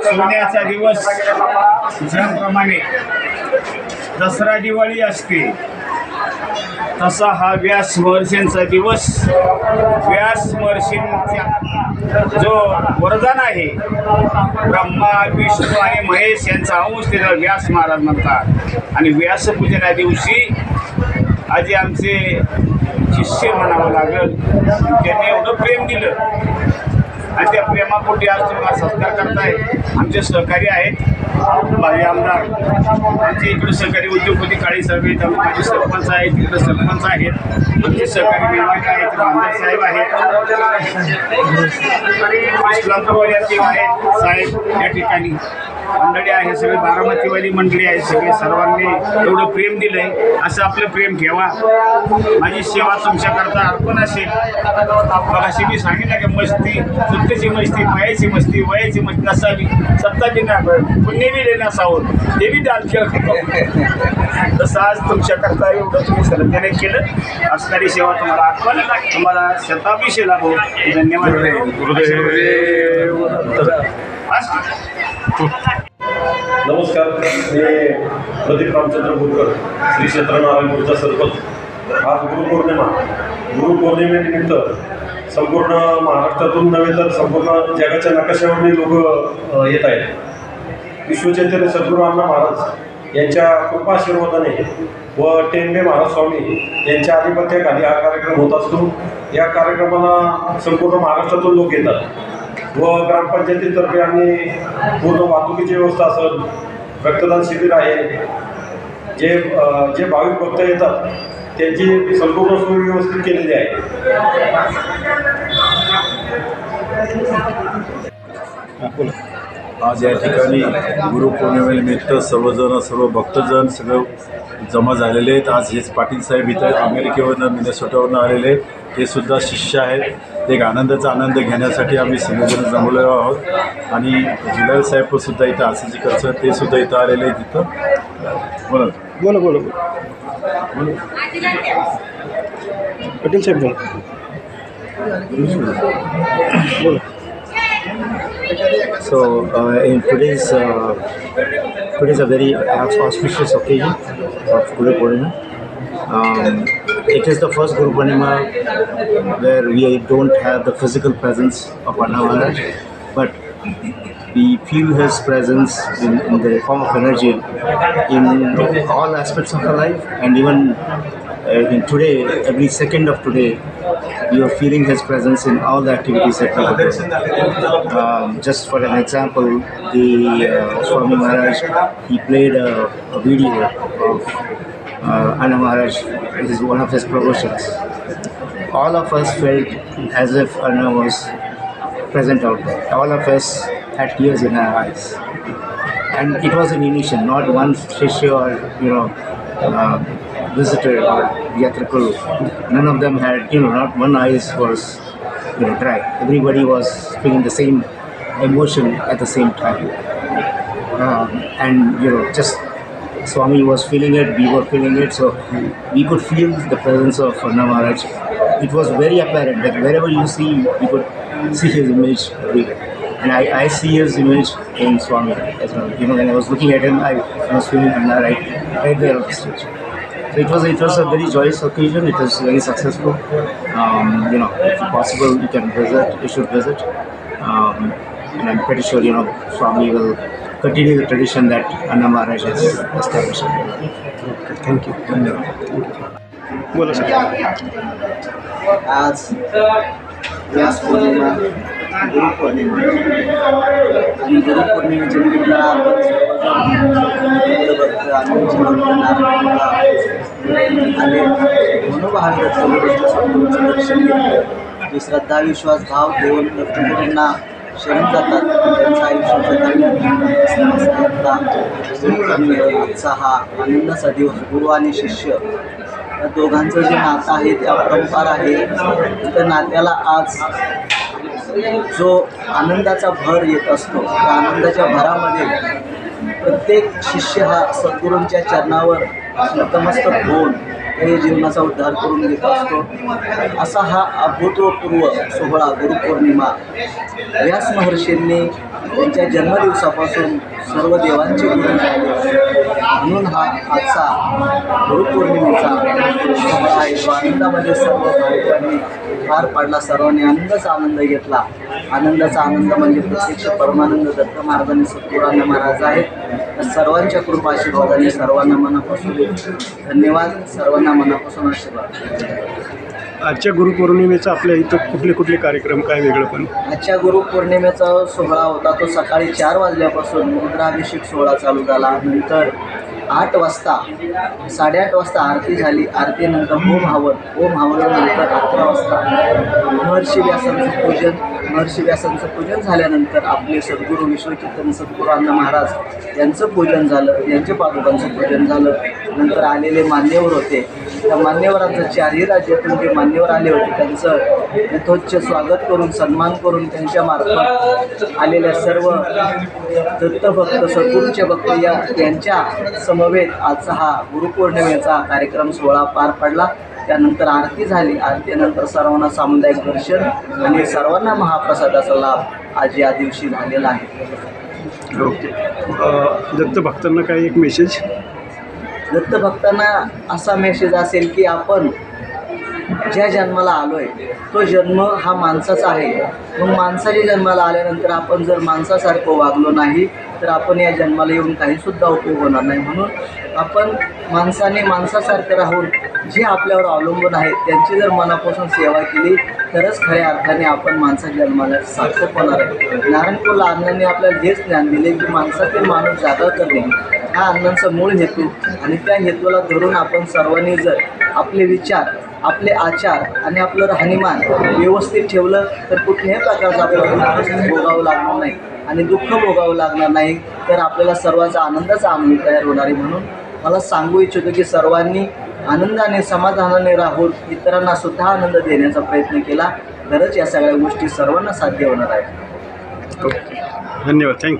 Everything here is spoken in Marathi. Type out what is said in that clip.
सोन्याचा दिवस ज्याप्रमाणे दसरा दिवाळी असते तसा हा व्यास महर्षींचा दिवस, व्यास महर्षींचा जो वरदान आहे, ब्रह्मा विष्णू आणि महेश यांचा अंश त्याला व्यास महाराज म्हणतात. आणि व्यासपूजना दिवशी आज आमचे शिष्य म्हणावं लागेल, त्यांनी एवढं प्रेम दिलं आणि त्या प्रेमापोटी आज तुम्हाला सत्कार करताय. आमचे सहकारी आहेत माझे आमदार, आमचे इकडे सहकारी उद्योगपती काळी साहेब आहेत, माझे सरपंच आहेत, इकडे सरपंच आहेत, आमचे सहकारी मेवाने आहेत, आमदार साहेब आहेत, इस्लामपूरवाले आहेत साहेब या ठिकाणी मंडळी आहे, सगळे बारामतीवाली मंडळी आहे, सगळे सर्वांनी एवढं प्रेम दिलंय. असं आपलं प्रेम ठेवा. माझी सेवा तुमच्याकरता अर्पण असेल. अशी मी सांगितलं की मस्ती, सुट्टीची मस्ती, पायाची मस्ती, वयाची मस्ती नसावी, सत्ता बिना पुण्य बी लेना सावध ते बी दान केलं. तसं आज तुमच्याकरता एवढं तुम्ही श्रद्धेने केलं. असणारी सेवा तुम्हाला अर्पण, तुम्हाला शताभिषेक लाभो. धन्यवाद. नमस्कार, मी प्रदीप रामचंद्र बोरकर, श्री क्षेत्र नारायणपूरचा सरपंच. आज गुरुपौर्णिमेनिमित्त संपूर्ण महाराष्ट्रातून नव्हे तर संपूर्ण जगाच्या नकाशावरही लोक येत आहेत. विश्वचैतन्य सद्गुरू अण्णा महाराज यांच्या कृपाशीर्वादाने व टेंबे महाराज स्वामी यांच्या आधिपत्याखाली हा कार्यक्रम होत असतो. या कार्यक्रमाला संपूर्ण महाराष्ट्रातून लोक येतात व ग्रामपंचायतीतर्फे आम्ही पूर्ण वाहतुकीची व्यवस्था असेल, रक्तदान शिबिर आहे, जे भाविक भक्त येतात त्यांची संपूर्ण सोय व्यवस्थित केलेली आहे. आज या ठिकाणी गुरुपौर्णिमेनिमित्त सर्व भक्तजन सगळं जमा झालेले आहेत. आज हेच पाटील साहेब इथं अमेरिकेवरनं मिनेसोटावरनं आलेले, ते सुद्धा शिष्य आहेत. एक आनंदाचा आनंद घेण्यासाठी आम्ही सगळेजण जमलेलो आहोत. आणि जिल्हा साहेब सुद्धा इथं आसीजीकरचं ते सुद्धा इथं आलेले आहेत. तिथं बोला बोला बोला बोला पाटील साहेब बोला. So in today's a very auspicious occasion of Guru Purnima. It is the first Guru Purnima where we don't have the physical presence of Anna Maharaj, but we feel his presence in the form of energy in all aspects of our life, and even in today, every second of today, we are feeling his presence in all the activities that we do. Just for an example, the Swami Maharaj, he played a video of Anna Maharaj. It is one of his promotions. All of us felt as if Anna was present out there. All of us had tears in our eyes. And it was an initiation, not one shishya or visitor or yatrikul. None of them had, not one eyes was, dry. Everybody was feeling the same emotion at the same time. And, just Swami was feeling it, we were feeling it, so we could feel the presence of Anna Maharaj. It was very apparent that wherever you see, you could see his image everywhere. And I see his image in Swami as well. When I was looking at him, I was feeling Anna right there on the stage. So it was a very joyous occasion. It was very successful. If possible, you can visit. You should visit. And I'm pretty sure Swami will continue the tradition that Anna Maharaj has established. Okay, thank you. बोला सर. आज व्यास पौर्णिमा, गुरुपौर्णिमा आणि गुरुपौर्णिमेच्या निमित्त आपण आणि मनोभावाचं दर्शन घेतलं. जे श्रद्धा विश्वास भाव देऊन भक्तगुरूंना शरण जातात त्यांचं आयुष्य आजचा हा आनंदाचा दिवस. गुरु आणि शिष्य या दोघांचं जे नातं आहे ते अपरंपार आहे. त्या नात्याला आज जो आनंदाचा भर येत असतो त्या आनंदाच्या भरामध्ये प्रत्येक शिष्य हा सद्गुरूंच्या चरणावर नतमस्तक होऊन हे जीवनाचा उद्धार करून घेत असतो. असा हा अभूतपूर्व सोहळा गुरुपौर्णिमा व्यास महर्षींनी त्यांच्या जन्मदिवसापासून सर्व देवांचे गुरु झाले म्हणून हा आजचा गुरुपौर्णिमेचा सोहळा आहे. तो आनंदामध्ये सर्व भाविकांनी पार पाडला. सर्वांनी आनंदाचा आनंद घेतला. आनंदाचा आनंद म्हणजे प्रत्यक्ष परमानंद दत्त महाराजांनी सद्गुरूंना महाराज आहेत. सर्वांच्या कृपा आशीर्वादाने सर्वांना मनापासून धन्यवाद. सर्वांना मनापासून आशीर्वाद. आजच्या गुरुपौर्णिमेचा आपल्या इथं कुठले कुठले कार्यक्रम काय वेगळं पण? आजच्या गुरुपौर्णिमेचा सोहळा होता तो सकाळी 4 वाजल्यापासून रुद्राभिषेक सोहळा चालू झाला. नंतर 8 वाजता 8:30 वाजता आरती झाली. आरतीनंतर होम हवनानंतर 11 वाजता महर्षी व्यासांचं पूजन झाल्यानंतर आपले सद्गुरू विश्वचेतन सद्गुरू अण्णा महाराज यांचं पूजन झालं. यांच्या पादुकांचं पूजन झालं. नंतर आलेले मान्यवर होते. त्या मान्यवरांचं 4ही राज्यातून जे मान्यवर आले होते त्यांचं यथोच्च स्वागत करून सन्मान करून त्यांच्या मार्फत आलेल्या सर्व दत्तभक्त सद्गुरूंचे भक्त यांच्या समवेत आजचा हा गुरुपौर्णिमेचा कार्यक्रम सोहळा पार पडला. त्यानंतर आरती झाली. आरतीनंतर सर्वांना सामुदायिक दर्शन आणि सर्वांना महाप्रसादाचा लाभ आज या दिवशी झालेला आहे. ओके. दत्तभक्तांना काही एक मेसेज? दत्तभक्तांना असा मेसेज असेल की आपण ज्या जन्माला आलो आहे तो जन्म हा माणसाचा आहे. मग माणसाच्या जन्माला आल्यानंतर आपण जर माणसासारखं वागलो नाही तर आपण या जन्माला येऊन काहीसुद्धा उपयोग होणार नाही. म्हणून आपण माणसासारखं राहून जे आपल्यावर अवलंबून आहेत त्यांची जर मनापासून सेवा केली तरच खऱ्या अर्थाने आपण माणसाच्या जन्माला सार्थक होणार आहे. नारायणपूर अण्णांनी आपल्याला हेच ज्ञान दिले की माणसातील माणूस जागा करणे हा अण्णांचा मूळ हेतू आणि त्या हेतूला धरून आपण सर्वांनी जर आपले विचार आपले आचार आणि आपलं राहणीमान व्यवस्थित ठेवलं तर कुठल्याही प्रकारचं आपल्याला भोगावं लागणार नाही आणि दुःख भोगावं लागणार नाही. तर आपल्याला सर्वांचा आनंदाचा आनंद तयार होणार आहे. म्हणून मला सांगू इच्छितो की सर्वांनी आनंदाने समाधानाने राहून इतरांना सुद्धा आनंद देण्याचा प्रयत्न केला तरच या सगळ्या गोष्टी सर्वांना साध्य होणार आहेत. ओके. धन्यवाद. थँक्यू.